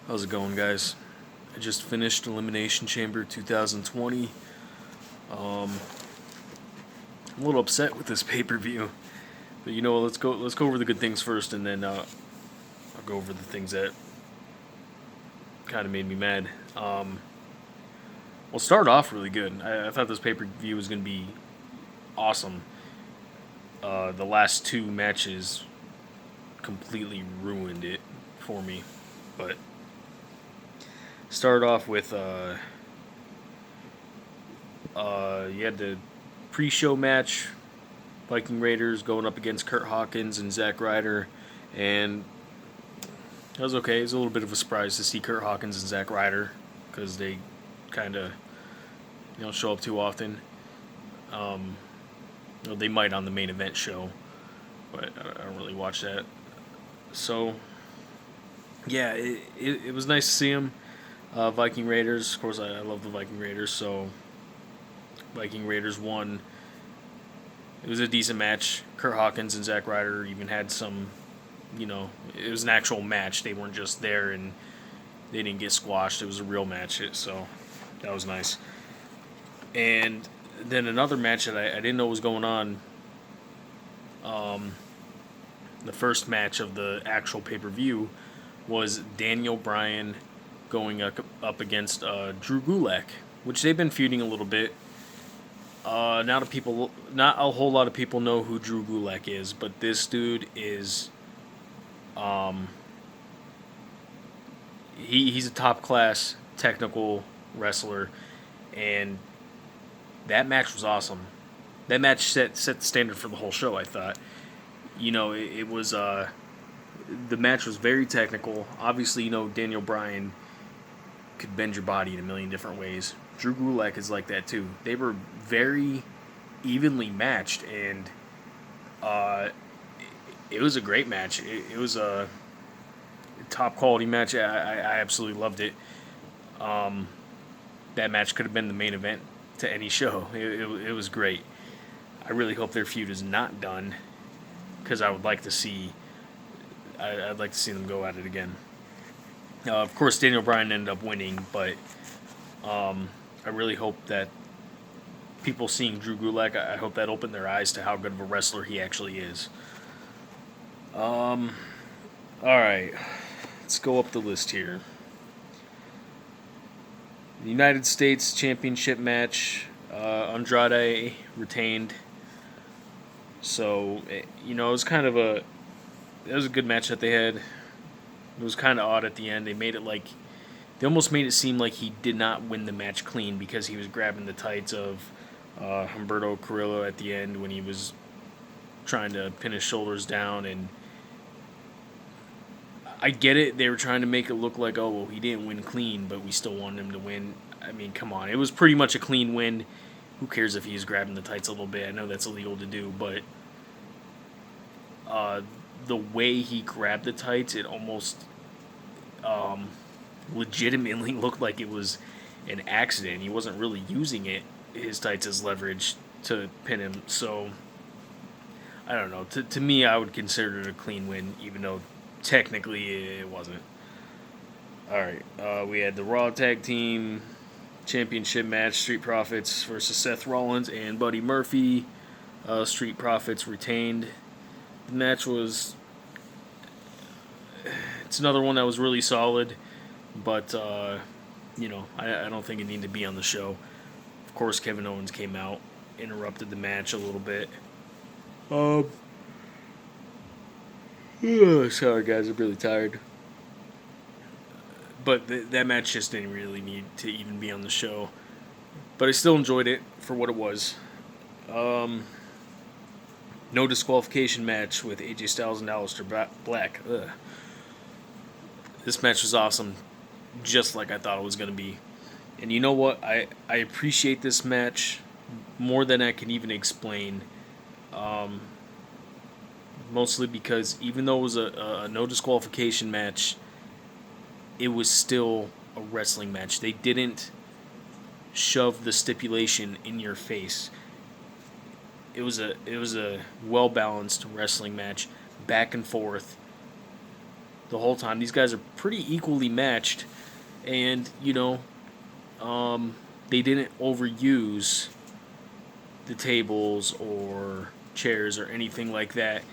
How's it going, guys? I just finished Elimination Chamber 2020. I'm a little upset with this pay-per-view, but you know what? Let's go over the good things first, and then I'll go over the things that kind of made me mad. We'll start off really good. I thought this pay-per-view was gonna be awesome. The last two matches completely ruined it for me, but started off with you had the pre-show match, Viking Raiders going up against Kurt Hawkins and Zack Ryder, and that was okay. It was a little bit of a surprise to see Kurt Hawkins and Zack Ryder because they kind of show up too often. They might on the main event show, but I don't really watch that. So yeah, it was nice to see them. Viking Raiders, of course, I love the Viking Raiders, so Viking Raiders won. It was a decent match. Kurt Hawkins and Zack Ryder even had some, it was an actual match. They weren't just there and they didn't get squashed. It was a real match, so that was nice. And then another match that I didn't know was going on. The first match of the actual pay-per-view was Daniel Bryan going up against Drew Gulak, which they've been feuding a little bit. Not a whole lot of people know who Drew Gulak is, but this dude is, he's a top class technical wrestler, and that match was awesome. That match set the standard for the whole show. I thought, it was the match was very technical. Obviously, Daniel Bryan could bend your body in a million different ways. Drew Gulak is like that too. They were very evenly matched, and it was a great match. It was a top quality match. I absolutely loved it. That match could have been the main event to any show. It was great. I really hope their feud is not done, because I would like to see. I'd like to see them go at it again. Of course, Daniel Bryan ended up winning, but I really hope that people seeing Drew Gulak, I hope that opened their eyes to how good of a wrestler he actually is. All right, let's go up the list here. The United States Championship match, Andrade retained. So, it was it was a good match that they had. It was kind of odd at the end. They almost made it seem like he did not win the match clean because he was grabbing the tights of Humberto Carrillo at the end when he was trying to pin his shoulders down. And I get it. They were trying to make it look like, oh, well, he didn't win clean, but we still wanted him to win. I mean, come on. It was pretty much a clean win. Who cares if he's grabbing the tights a little bit? I know that's illegal to do, but the way he grabbed the tights, it almost legitimately looked like it was an accident. He wasn't really using his tights as leverage to pin him. So, I don't know. To me, I would consider it a clean win, even though technically it wasn't. All right. We had the Raw Tag Team Championship match, Street Profits versus Seth Rollins and Buddy Murphy. Street Profits retained. The match was... It's another one that was really solid, but, I don't think it needed to be on the show. Of course, Kevin Owens came out, interrupted the match a little bit. Sorry, guys, I'm really tired. But that match just didn't really need to even be on the show. But I still enjoyed it for what it was. No disqualification match with AJ Styles and Aleister Black. Ugh. This match was awesome, just like I thought it was going to be. And you know what? I appreciate this match more than I can even explain. Mostly because even though it was a no disqualification match, it was still a wrestling match. They didn't shove the stipulation in your face. It was a well balanced wrestling match, back and forth. the whole time. These guys are pretty equally matched, and they didn't overuse the tables or chairs or anything like that.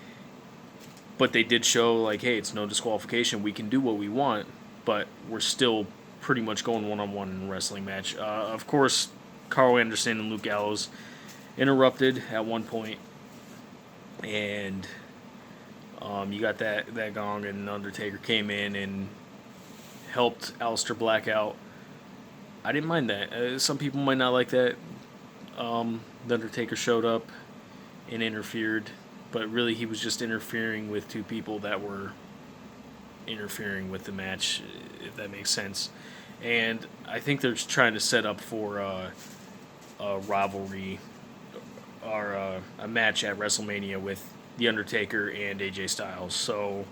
But they did show, like, hey, it's no disqualification. We can do what we want, but we're still pretty much going one-on-one in a wrestling match. Of course, Carl Anderson and Luke Gallows interrupted at one point, and you got that gong, and Undertaker came in and helped Aleister Black out. I didn't mind that. Some people might not like that. The Undertaker showed up and interfered, but really he was just interfering with two people that were interfering with the match, if that makes sense. And I think they're trying to set up for a rivalry or a match at WrestleMania with The Undertaker and AJ Styles. So,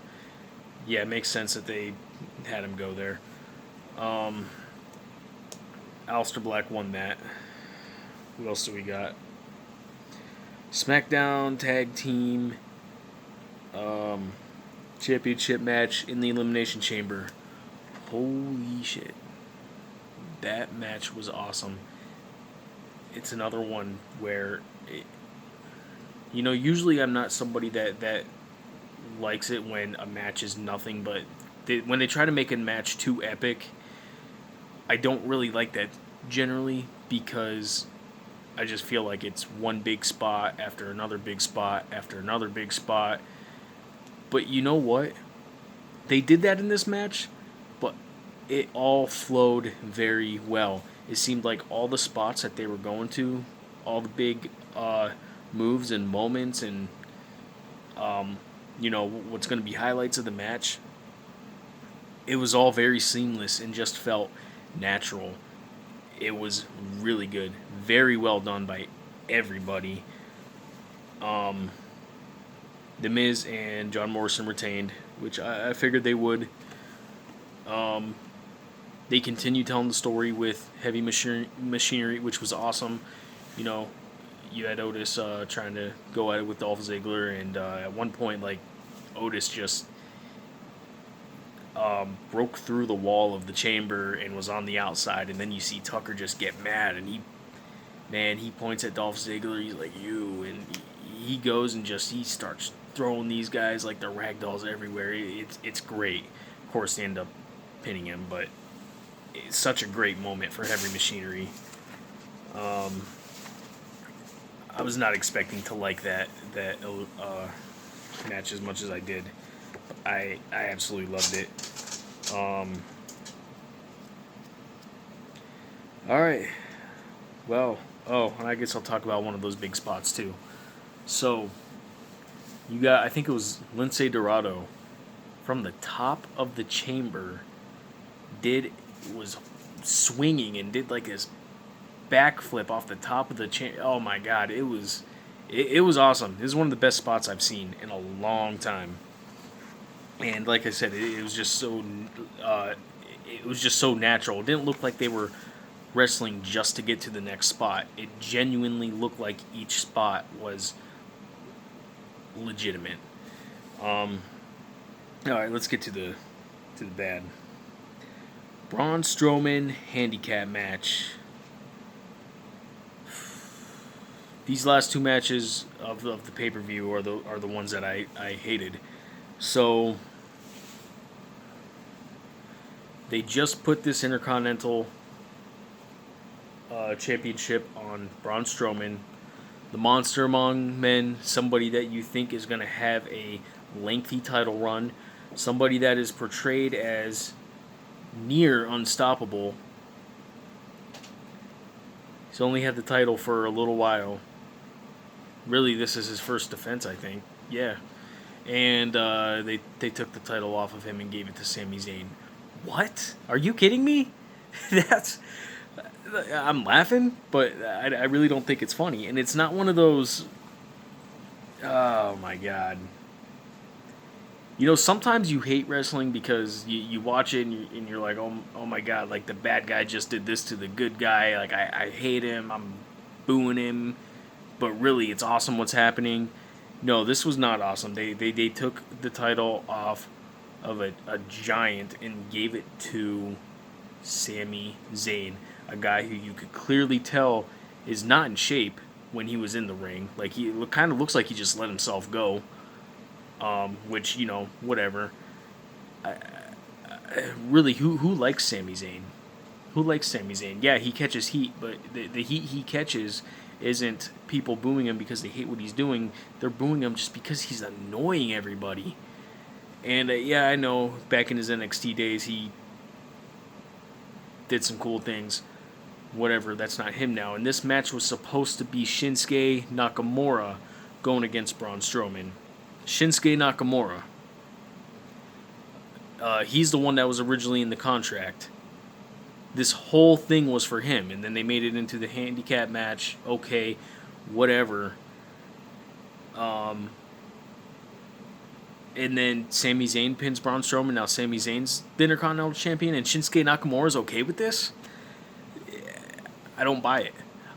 yeah, it makes sense that they had him go there. Aleister Black won that. What else do we got? Smackdown Tag Team Championship match in the Elimination Chamber. Holy shit. That match was awesome. It's another one where, usually I'm not somebody that likes it when a match is nothing, but when they try to make a match too epic, I don't really like that generally, because I just feel like it's one big spot after another big spot after another big spot. But you know what? They did that in this match, but it all flowed very well. It seemed like all the spots that they were going to, all the big moves and moments and, what's going to be highlights of the match, it was all very seamless and just felt natural. It was really good. Very well done by everybody. The Miz and John Morrison retained, which I figured they would. They continued telling the story with Heavy Machinery, which was awesome. You had Otis trying to go at it with Dolph Ziggler, and at one point, Otis just broke through the wall of the chamber and was on the outside, and then you see Tucker just get mad, and he points at Dolph Ziggler, he's like, you, and he goes and he starts throwing these guys like they're ragdolls everywhere. It's great. Of course, they end up pinning him, but it's such a great moment for Heavy Machinery. I was not expecting to like that match as much as I did. I absolutely loved it. Alright. Well, and I guess I'll talk about one of those big spots too. So, you got, I think it was Lince Dorado from the top of the chamber was swinging and did like this backflip off the top of the chamber. Oh my god, it was awesome. This is one of the best spots I've seen in a long time. And like I said, it was just so natural. It didn't look like they were wrestling just to get to the next spot. It genuinely looked like each spot was legitimate. All right, let's get to the bad. Braun Strowman handicap match. These last two matches of the pay-per-view are the ones that I hated. So they just put this Intercontinental Championship on Braun Strowman, the monster among men, somebody that you think is going to have a lengthy title run, somebody that is portrayed as near unstoppable. He's only had the title for a little while. Really, this is his first defense, I think. Yeah. And they took the title off of him and gave it to Sami Zayn. What? Are you kidding me? I'm laughing, but I really don't think it's funny. And it's not one of those, oh my god. Sometimes you hate wrestling because you watch it and you're like, oh my god, like the bad guy just did this to the good guy. Like, I hate him, I'm booing him. But really, it's awesome what's happening. No, this was not awesome. They took the title off of a giant and gave it to Sami Zayn, a guy who you could clearly tell is not in shape when he was in the ring. Like, he kind of looks like he just let himself go, which, whatever. Really, who likes Sami Zayn? Who likes Sami Zayn? Yeah, he catches heat, but the heat he catches isn't people booing him because they hate what he's doing. They're booing him just because he's annoying everybody. And yeah, I know back in his NXT days he did some cool things. Whatever, that's not him now. And this match was supposed to be Shinsuke Nakamura going against Braun Strowman. Shinsuke Nakamura. He's the one that was originally in the contract. This whole thing was for him, and then they made it into the handicap match. Okay, whatever. And then Sami Zayn pins Braun Strowman. Now Sami Zayn's the Intercontinental Champion, and Shinsuke Nakamura is okay with this? I don't buy it.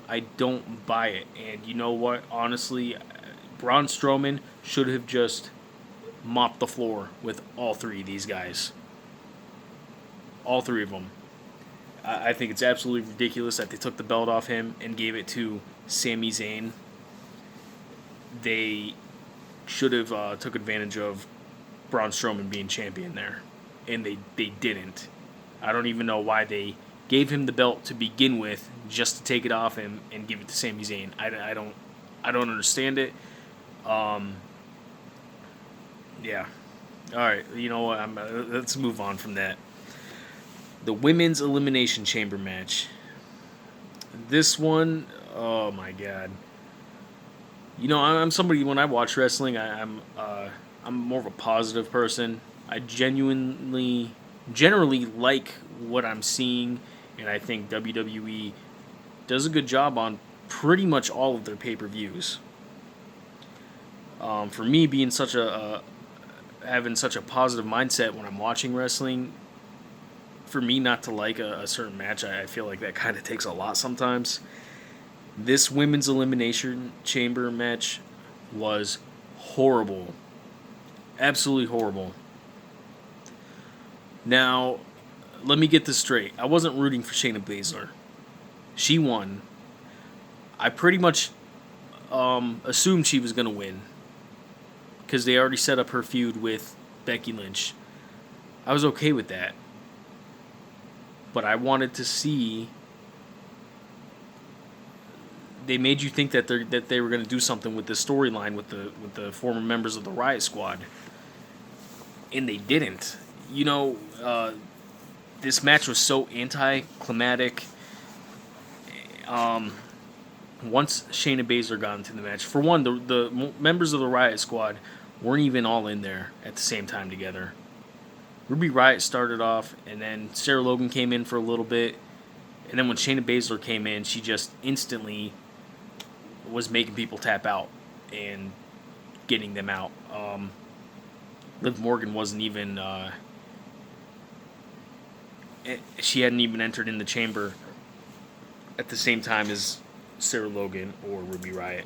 I don't buy it. And you know what? Honestly, Braun Strowman should have just mopped the floor with all three of these guys. All three of them. I think it's absolutely ridiculous that they took the belt off him and gave it to Sami Zayn. They should have took advantage of Braun Strowman being champion there, and they didn't. I don't even know why they gave him the belt to begin with, just to take it off him and give it to Sami Zayn. I don't understand it. Yeah. All right. You know what? Let's move on from that. The women's elimination chamber match. This one, oh my god. I'm somebody, when I watch wrestling, I'm more of a positive person. I generally like what I'm seeing, and I think WWE does a good job on pretty much all of their pay-per-views. For me, being having such a positive mindset when I'm watching wrestling, for me not to like a certain match, I feel like that kind of takes a lot sometimes. This women's elimination chamber match was horrible. Absolutely horrible. Now, let me get this straight. I wasn't rooting for Shayna Baszler. She won. I pretty much assumed she was going to win, because they already set up her feud with Becky Lynch. I was okay with that. But I wanted to see. They made you think that they were going to do something with this storyline with the former members of the Riot Squad, and they didn't. This match was so anticlimactic. Once Shayna Baszler got into the match, for one, the members of the Riot Squad weren't even all in there at the same time together. Ruby Riott started off, and then Sarah Logan came in for a little bit, and then when Shayna Baszler came in, she just instantly was making people tap out and getting them out. Liv Morgan wasn't even... she hadn't even entered in the chamber at the same time as Sarah Logan or Ruby Riott.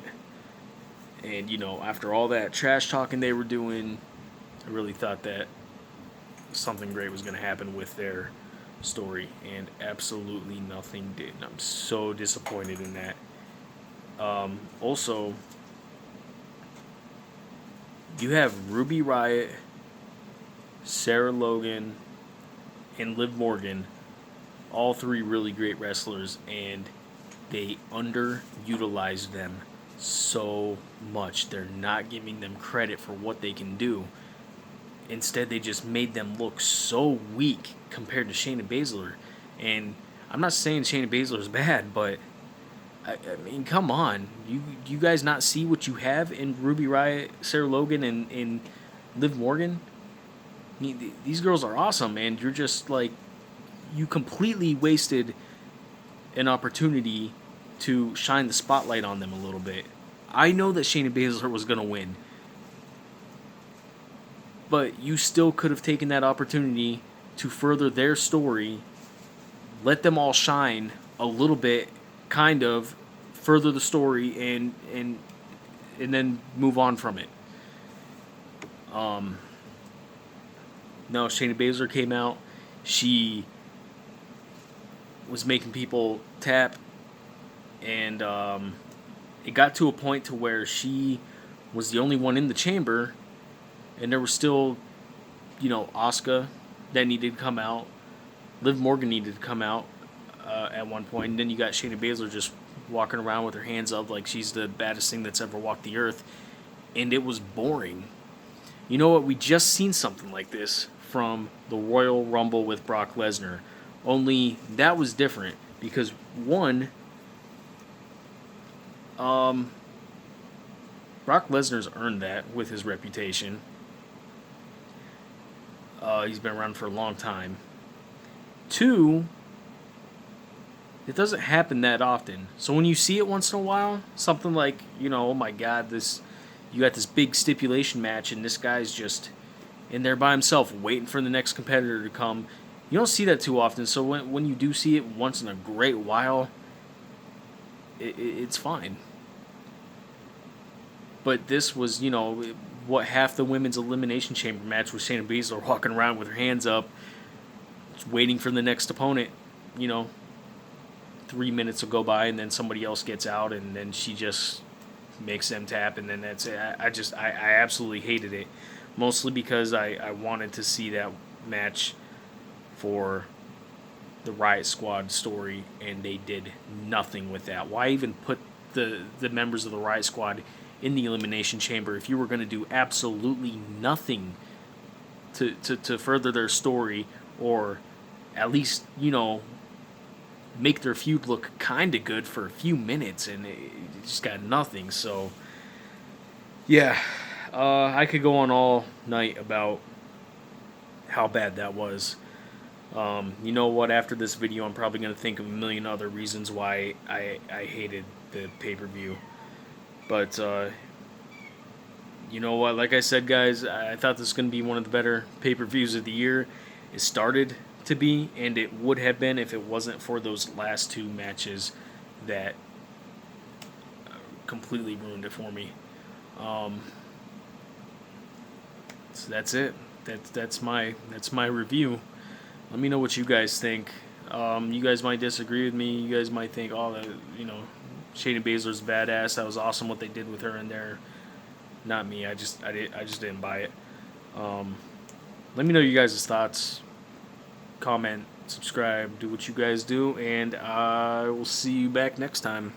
And, after all that trash talking they were doing, I really thought that something great was going to happen with their story, and absolutely nothing did. And I'm so disappointed in that. Also, you have Ruby Riott, Sarah Logan, and Liv Morgan, all three really great wrestlers, and they underutilized them so much. They're not giving them credit for what they can do. Instead, they just made them look so weak compared to Shayna Baszler. And I'm not saying Shayna Baszler is bad, but I mean, come on. You guys not see what you have in Ruby Riott, Sarah Logan, and Liv Morgan? These girls are awesome, and you're just like, you completely wasted an opportunity to shine the spotlight on them a little bit. I know that Shayna Baszler was going to win, but you still could have taken that opportunity to further their story, let them all shine a little bit, kind of further the story, and then move on from it. No, Shayna Baszler came out. She was making people tap, and it got to a point to where she was the only one in the chamber, and there was still, Asuka that needed to come out. Liv Morgan needed to come out at one point, and then you got Shayna Baszler just walking around with her hands up like she's the baddest thing that's ever walked the earth, and it was boring. You know what? We just seen something like this from the Royal Rumble with Brock Lesnar, only that was different because one, Brock Lesnar's earned that with his reputation. He's been around for a long time. Two, it doesn't happen that often. So when you see it once in a while, something like, oh my God, you got this big stipulation match and this guy's just in there by himself waiting for the next competitor to come. You don't see that too often. So when you do see it once in a great while, it's fine. But this was, what half the women's Elimination Chamber match was Shayna Baszler walking around with her hands up, just waiting for the next opponent. 3 minutes will go by and then somebody else gets out and then she just makes them tap and then that's it. I absolutely hated it. Mostly because I wanted to see that match for the Riot Squad story and they did nothing with that. Why even put the members of the Riot Squad in the Elimination Chamber if you were going to do absolutely nothing to further their story or at least, make their feud look kind of good for a few minutes, and it just got nothing. So, yeah, I could go on all night about how bad that was. You know what? After this video, I'm probably going to think of a million other reasons why I hated the pay-per-view. But, you know what? Like I said, guys, I thought this was going to be one of the better pay-per-views of the year. It started to be, and it would have been if it wasn't for those last two matches that completely ruined it for me. So that's it. That's my review. Let me know what you guys think. You guys might disagree with me. You guys might think, Shayna Baszler's badass. That was awesome what they did with her in there. Not me. I just didn't buy it. Let me know you guys' thoughts. Comment, subscribe, do what you guys do, and I will see you back next time.